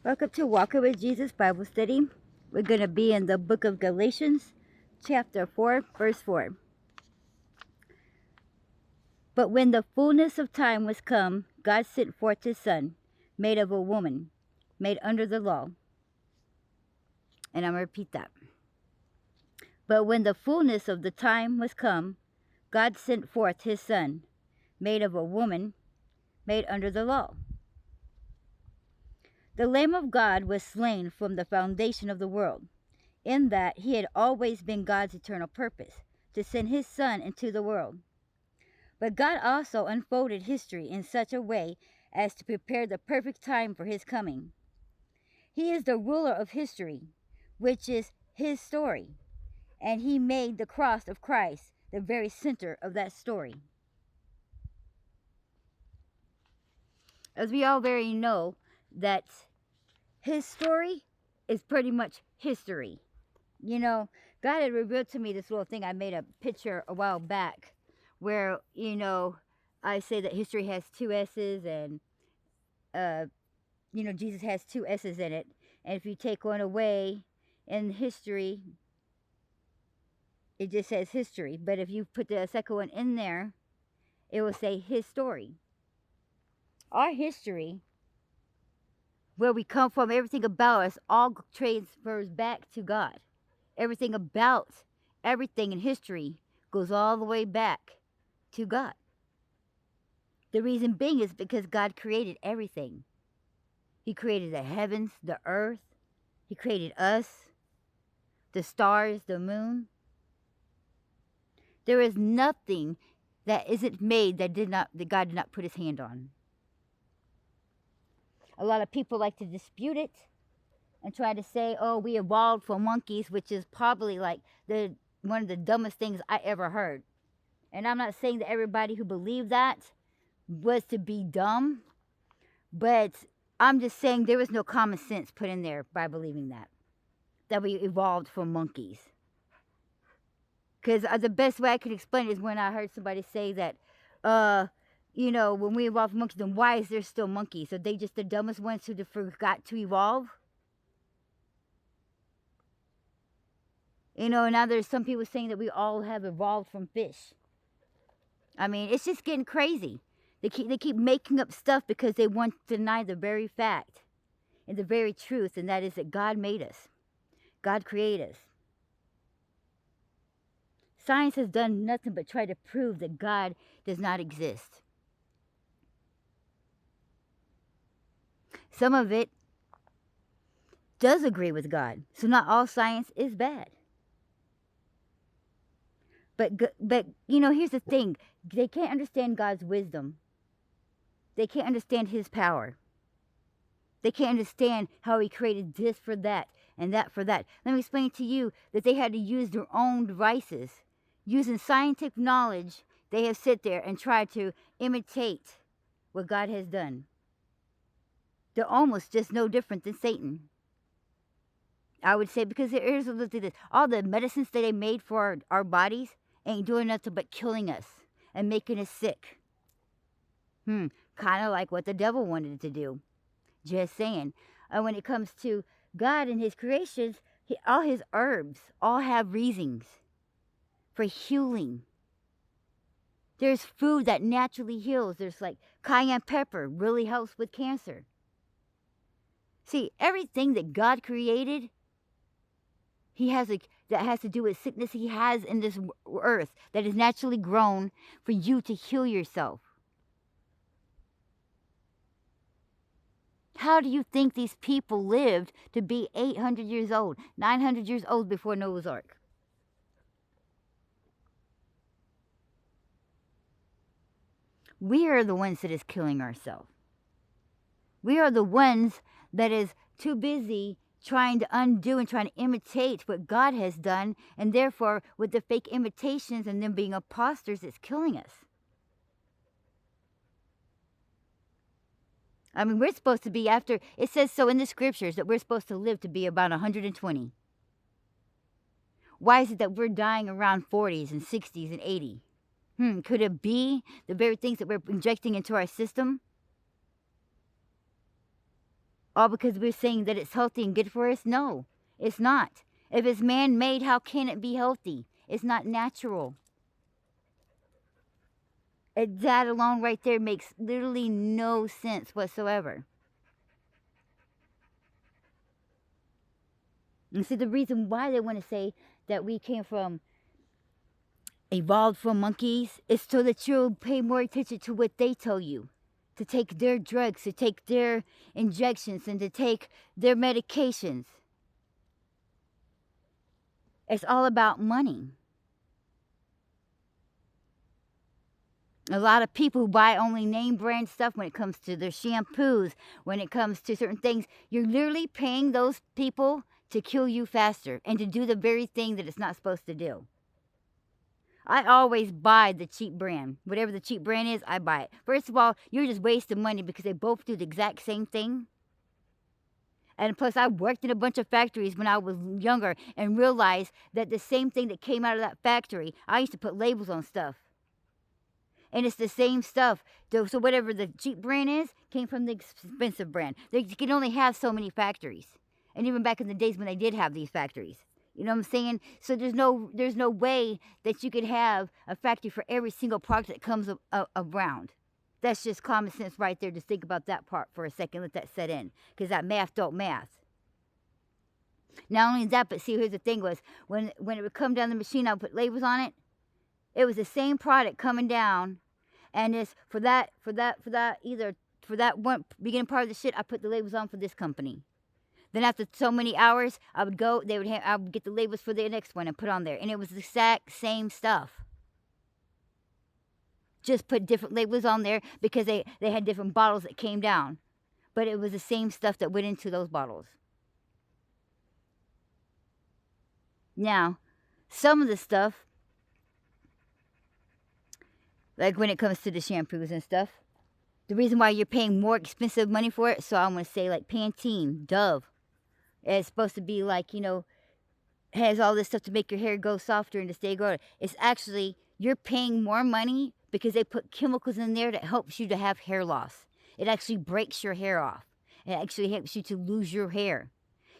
Welcome to Walking with Jesus Bible Study. We're going to be in the book of Galatians, chapter 4, verse 4. But when the fullness of time was come, God sent forth his Son, made of a woman, made under the law. And I'm going to repeat that. But when the fullness of the time was come, God sent forth his Son, made of a woman, made under the law. The Lamb of God was slain from the foundation of the world, in that he had always been God's eternal purpose, to send his Son into the world. But God also unfolded history in such a way as to prepare the perfect time for his coming. He is the ruler of history, which is his story, and he made the cross of Christ the very center of that story. As we all very know, that his story is pretty much history. You know, God had revealed to me this little thing. I made a picture a while back where, I say that history has two S's and, Jesus has two S's in it. And if you take one away in history, it just says history. But if you put the second one in there, it will say his story. Our history, where we come from, everything about us, all transfers back to God. Everything about everything in history goes all the way back to God. The reason being is because God created everything. He created the heavens, the earth. He created us, the stars, the moon. There is nothing that isn't made that God did not put his hand on. A lot of people like to dispute it and try to say, oh, we evolved from monkeys, which is probably like one of the dumbest things I ever heard. And I'm not saying that everybody who believed that was to be dumb, but I'm just saying there was no common sense put in there by believing that we evolved from monkeys. Because the best way I could explain it is when I heard somebody say that, when we evolved from monkeys, then why is there still monkeys? Are they just the dumbest ones who forgot to evolve? Now there's some people saying that we all have evolved from fish. I mean, it's just getting crazy. They keep making up stuff because they want to deny the very fact and the very truth, and that is that God made us. God created us. Science has done nothing but try to prove that God does not exist. Some of it does agree with God, so not all science is bad. But here's the thing. They can't understand God's wisdom. They can't understand his power. They can't understand how he created this for that and that for that. Let me explain to you that they had to use their own devices. Using scientific knowledge, they have sit there and tried to imitate what God has done. They're almost just no different than Satan, I would say, because here's look at this. All the medicines that they made for our bodies ain't doing nothing but killing us and making us sick. Kind of like what the devil wanted to do. Just saying. When it comes to God and his creations, all his herbs all have reasons for healing. There's food that naturally heals. There's like cayenne pepper really helps with cancer. See, everything that God created, that has to do with sickness he has in this earth that is naturally grown for you to heal yourself. How do you think these people lived to be 800 years old, 900 years old before Noah's Ark? We are the ones that is killing ourselves. We are the ones that is too busy trying to undo and trying to imitate what God has done, and therefore with the fake imitations and them being imposters, it's killing us. I mean, we're supposed to be it says so in the scriptures that we're supposed to live to be about 120. Why is it that we're dying around 40s and 60s and 80? Could it be the very things that we're injecting into our system? All because we're saying that it's healthy and good for us? No, it's not. If it's man-made, how can it be healthy? It's not natural. That alone right there makes literally no sense whatsoever. And see, the reason why they want to say that we came from, evolved from monkeys, is so that you'll pay more attention to what they tell you. To take their drugs, to take their injections, and to take their medications. It's all about money. A lot of people who buy only name brand stuff when it comes to their shampoos, when it comes to certain things, you're literally paying those people to kill you faster and to do the very thing that it's not supposed to do. I always buy the cheap brand. Whatever the cheap brand is, I buy it. First of all, you're just wasting money because they both do the exact same thing. And plus, I worked in a bunch of factories when I was younger and realized that the same thing that came out of that factory, I used to put labels on stuff. And it's the same stuff. So whatever the cheap brand is, came from the expensive brand. They can only have so many factories. And even back in the days when they did have these factories. You know what I'm saying? So there's no way that you could have a factory for every single product that comes around. That's just common sense right there. Just think about that part for a second. Let that set in. Because that math don't math. Not only that, but see, here's the thing was, when it would come down the machine, I would put labels on it. It was the same product coming down. And it's for that one beginning part of the shit, I put the labels on for this company. Then after so many hours, I would go, I would get the labels for the next one and put on there. And it was the exact same stuff. Just put different labels on there because they had different bottles that came down. But it was the same stuff that went into those bottles. Now, some of the stuff, like when it comes to the shampoos and stuff, the reason why you're paying more expensive money for it, so I'm going to say like Pantene, Dove, it's supposed to be like, has all this stuff to make your hair go softer and to stay growing. It's actually, you're paying more money because they put chemicals in there that helps you to have hair loss. It actually breaks your hair off. It actually helps you to lose your hair.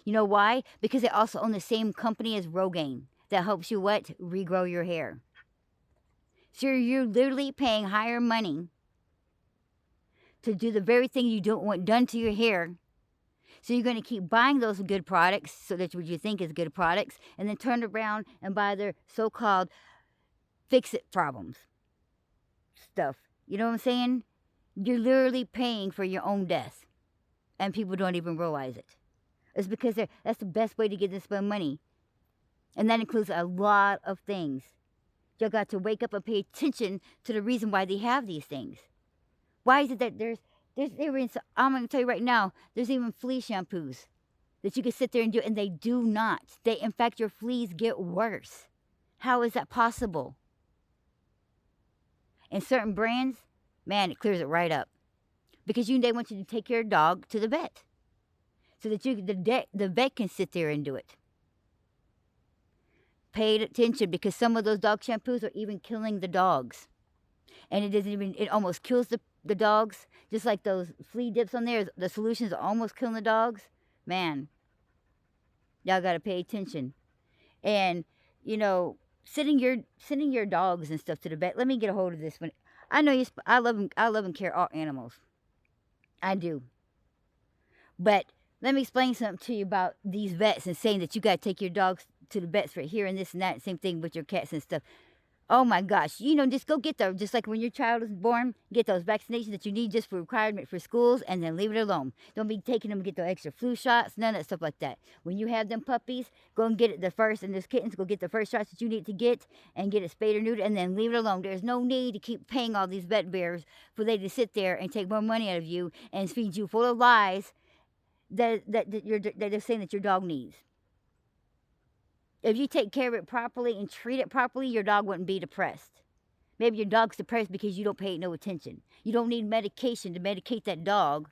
You know why? Because they also own the same company as Rogaine that helps you what? Regrow your hair. So you're literally paying higher money to do the very thing you don't want done to your hair. So you're going to keep buying those good products, so that's what you think is good products, and then turn around and buy their so-called fix-it problems stuff. You know what I'm saying? You're literally paying for your own death, and people don't even realize it. It's because that's the best way to get them to spend money, and that includes a lot of things. Y'all got to wake up and pay attention to the reason why they have these things. Why is it that I'm going to tell you right now, there's even flea shampoos that you can sit there and do, and they do not. In fact, your fleas get worse. How is that possible? In certain brands, man, it clears it right up. Because they want you to take your dog to the vet. So that the vet can sit there and do it. Pay attention, because some of those dog shampoos are even killing the dogs. And it almost kills the dogs. Just like those flea dips on there, the solutions are almost killing the dogs. Man, y'all got to pay attention. And, sending your dogs and stuff to the vet. Let me get a hold of this one. I know I love and care all animals. I do. But let me explain something to you about these vets and saying that you got to take your dogs to the vets for here and this and that. Same thing with your cats and stuff. Oh my gosh, just go get those, just like when your child is born, get those vaccinations that you need just for requirement for schools, and then leave it alone. Don't be taking them to get those extra flu shots, none of that stuff like that. When you have them puppies, go and get it and those kittens, go get the first shots that you need to get, and get it spayed or neutered, and then leave it alone. There's no need to keep paying all these vet bears for they to sit there and take more money out of you and feed you full of lies that they're saying that your dog needs. If you take care of it properly and treat it properly, your dog wouldn't be depressed. Maybe your dog's depressed because you don't pay it no attention. You don't need medication to medicate that dog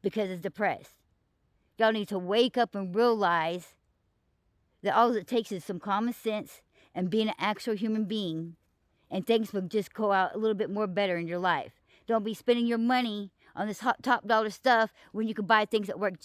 because it's depressed. Y'all need to wake up and realize that all it takes is some common sense and being an actual human being, and things will just go out a little bit more better in your life. Don't be spending your money on this top dollar stuff when you can buy things that work